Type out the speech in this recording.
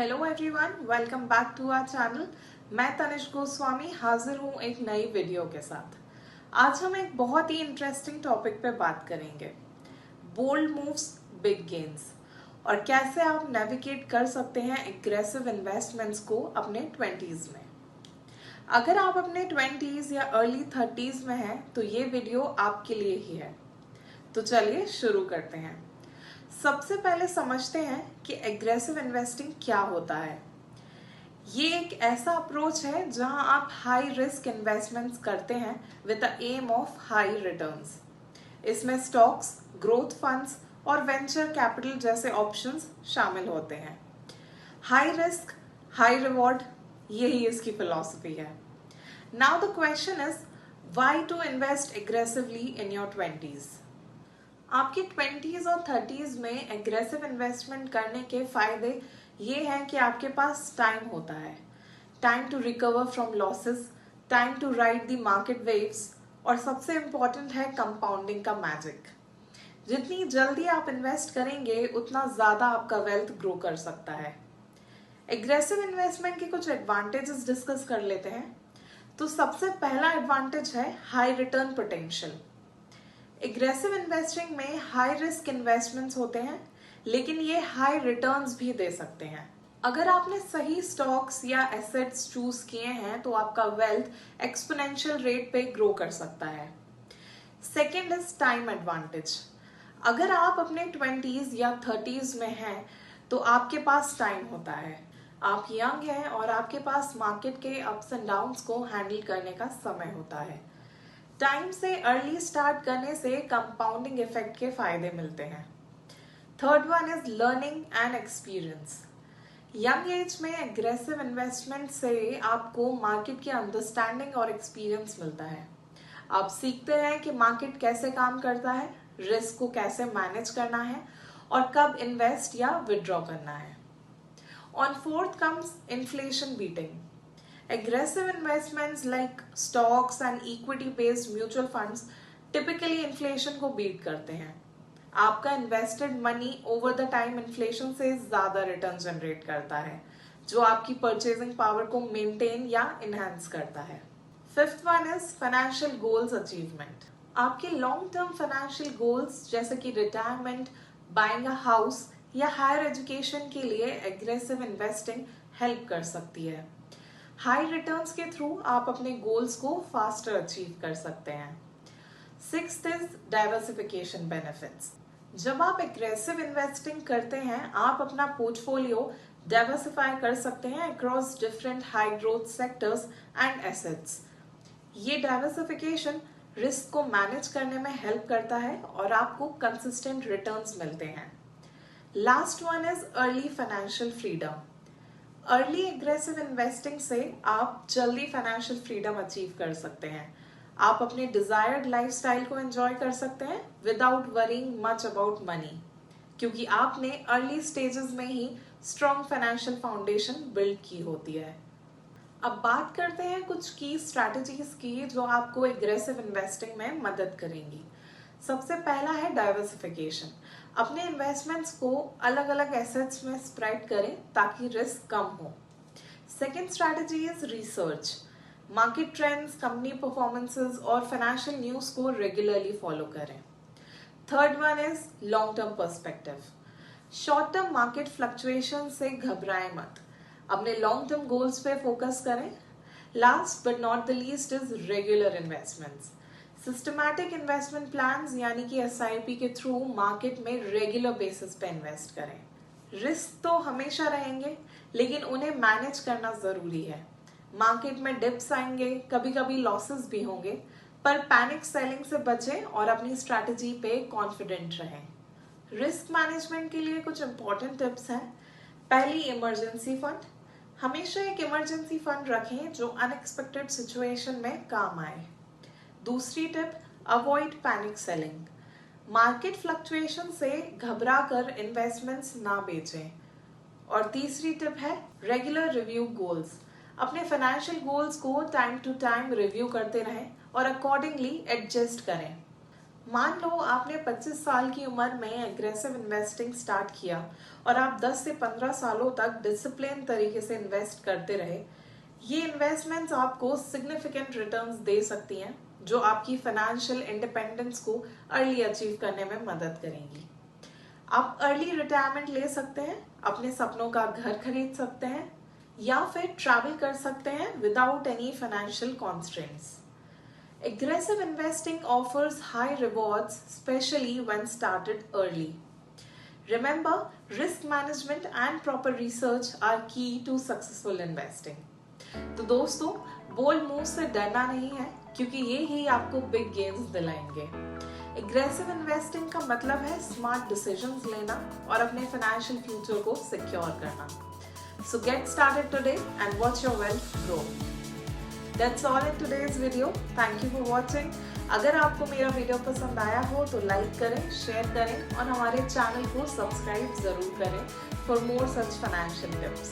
Hello everyone, welcome back to our channel. मैं तनिष गोस्वामी हाजिर हूँ एक नई वीडियो के साथ। आज हम एक बहुत ही इंटरेस्टिंग टॉपिक पे बात करेंगे, बोल्ड मूव्स बिग गेन्स, और कैसे आप नेविगेट कर सकते हैं एग्रेसिव इन्वेस्टमेंट्स को अपने 20s में। अगर आप अपने 20s या अर्ली 30s में हैं तो ये वीडियो आपके लिए ही है। तो चलिए शुरू करते हैं। सबसे पहले समझते हैं कि एग्रेसिव इन्वेस्टिंग क्या होता है। ये एक ऐसा अप्रोच है जहां आप हाई रिस्क इन्वेस्टमेंट्स करते हैं with the aim of high returns. इसमें स्टॉक्स, ग्रोथ फंड्स और वेंचर कैपिटल जैसे ऑप्शंस शामिल होते हैं। हाई रिस्क हाई रिवॉर्ड, यही इसकी फिलॉसफी है। Now the question is, why to invest aggressively in your 20s। आपके 20s और 30s में एग्रेसिव इन्वेस्टमेंट करने के फायदे ये हैं कि आपके पास टाइम होता है, time to recover from losses, time to ride the market waves, और सबसे इम्पॉर्टेंट है कंपाउंडिंग का मैजिक। जितनी जल्दी आप इन्वेस्ट करेंगे उतना ज़्यादा आपका वेल्थ ग्रो कर सकता है। एग्रेसिव इन्वेस्टमेंट के कुछ एडवांटेजेस डिस्कस कर लेते हैं। तो सबसे पहला एडवांटेज है high return potential. Aggressive investing में हाई रिस्क इन्वेस्टमेंट्स होते हैं, लेकिन ये हाई रिटर्न्स भी दे सकते हैं। अगर आपने सही स्टॉक्स या एसेट्स चूज किए हैं तो आपका वेल्थ एक्सपोनेंशियल रेट पे ग्रो कर सकता है। Second is time advantage. अगर आप अपने 20s या 30s में हैं तो आपके पास टाइम होता है, आप यंग हैं और आपके पास मार्केट के अप्स एंड डाउन्स को हैंडल करने का समय होता है। टाइम से अर्ली स्टार्ट करने से कंपाउंडिंग इफेक्ट के फायदे मिलते हैं। Third one is learning and experience. Young age में एग्रेसिव इन्वेस्टमेंट से आपको मार्केट की अंडरस्टैंडिंग और एक्सपीरियंस मिलता है। आप सीखते हैं कि मार्केट कैसे काम करता है, रिस्क को कैसे मैनेज करना है और कब इन्वेस्ट या विड्रॉ करना है। On fourth comes inflation beating. Aggressive investments like stocks and equity-based mutual funds typically inflation को beat करते हैं। आपका invested money over the time inflation से ज़्यादा return generate करता है, जो आपकी purchasing power को maintain या enhance करता है। Fifth one is financial goals achievement। आपके long term financial goals जैसे कि retirement, buying a house या higher education के लिए aggressive investing help कर सकती है। हाई रिटर्न्स के थ्रू आप अपने गोल्स को फास्टर अचीव कर सकते हैं। Sixth is diversification benefits. जब आप एग्रेसिव इन्वेस्टिंग करते हैं आप अपना पोर्टफोलियो डाइवर्सिफाई कर सकते हैं across different high growth sectors and assets. ये डाइवर्सिफिकेशन रिस्क को मैनेज करने में हेल्प करता है और आपको कंसिस्टेंट रिटर्न्स मिलते हैं। Last one is early financial freedom. Early aggressive investing से आप जल्दी फाइनेंशियल फ्रीडम अचीव कर सकते हैं। आप अपने डिजायर्ड लाइफस्टाइल को एंजॉय कर सकते हैं without worrying much about money, क्योंकि आपने अर्ली स्टेजेस में ही स्ट्रॉन्ग फाइनेंशियल फाउंडेशन बिल्ड की होती है। अब बात करते हैं कुछ की स्ट्रैटेजीज की जो आपको एग्रेसिव इन्वेस्टिंग में मदद करेंगी। सबसे पहला है डाइवर्सिफिकेशन। अपने इन्वेस्टमेंट्स को अलग अलग एसेट्स में स्प्रेड करें ताकि रिस्क कम हो। Second strategy is research. Market trends, company performances और फाइनेंशियल न्यूज को रेगुलरली फॉलो करें। Third one is long term perspective. Short term market fluctuation से घबराएं मत, अपने लॉन्ग टर्म गोल्स पे फोकस करें। Last but not the least is regular investments. Systematic investment plans यानी कि SIP के थ्रू मार्केट में रेगुलर बेसिस पे इन्वेस्ट करें। रिस्क तो हमेशा रहेंगे, लेकिन उन्हें मैनेज करना जरूरी है। मार्केट में डिप्स आएंगे, कभी कभी लॉसेस भी होंगे, पर पैनिक सेलिंग से बचें और अपनी स्ट्रैटेजी पे कॉन्फिडेंट रहें। रिस्क मैनेजमेंट के लिए कुछ इंपॉर्टेंट टिप्स हैं। पहली, इमरजेंसी फंड। हमेशा एक इमरजेंसी फंड रखें जो अनएक्सपेक्टेड सिचुएशन में काम आए। दूसरी tip, avoid panic selling. Market fluctuation से घबरा कर इन्वेस्टमेंट्स ना बेचें। और तीसरी टिप है रेगुलर रिव्यू गोल्स। अपने फाइनेंशियल गोल्स को टाइम टू टाइम रिव्यू करते रहें और अकॉर्डिंगली एडजस्ट करें। मान लो आपने 25 साल की उम्र में एग्रेसिव इन्वेस्टिंग स्टार्ट किया और आप 10 से 15 सालों तक डिसिप्लिन तरीके से इन्वेस्ट करते रहे। ये इन्वेस्टमेंट्स आपको सिग्निफिकेंट रिटर्न्स दे सकती हैं जो आपकी फाइनेंशियल इंडिपेंडेंस को अर्ली अचीव करने में मदद करेंगी। आप अर्ली रिटायरमेंट ले सकते हैं, अपने सपनों का घर खरीद सकते हैं या फिर ट्रैवल कर सकते हैं without any financial constraints. Aggressive investing offers high rewards, especially when started early. Remember, risk management and proper research are key to successful investing. तो दोस्तों, बोल्ड मूव से डरना नहीं है क्योंकि ये ही आपको बिग गेन्स दिलाएंगे। एग्रेसिव इन्वेस्टिंग का मतलब है स्मार्ट डिसीजंस लेना और अपने फाइनेंशियल फ्यूचर को सिक्योर करना। So get started today and watch your wealth grow. That's all in today's video. Thank you for watching. अगर आपको मेरा वीडियो पसंद आया हो तो लाइक करें, शेयर करें और हमारे चैनल को सब्सक्राइब जरूर करें for more such financial tips.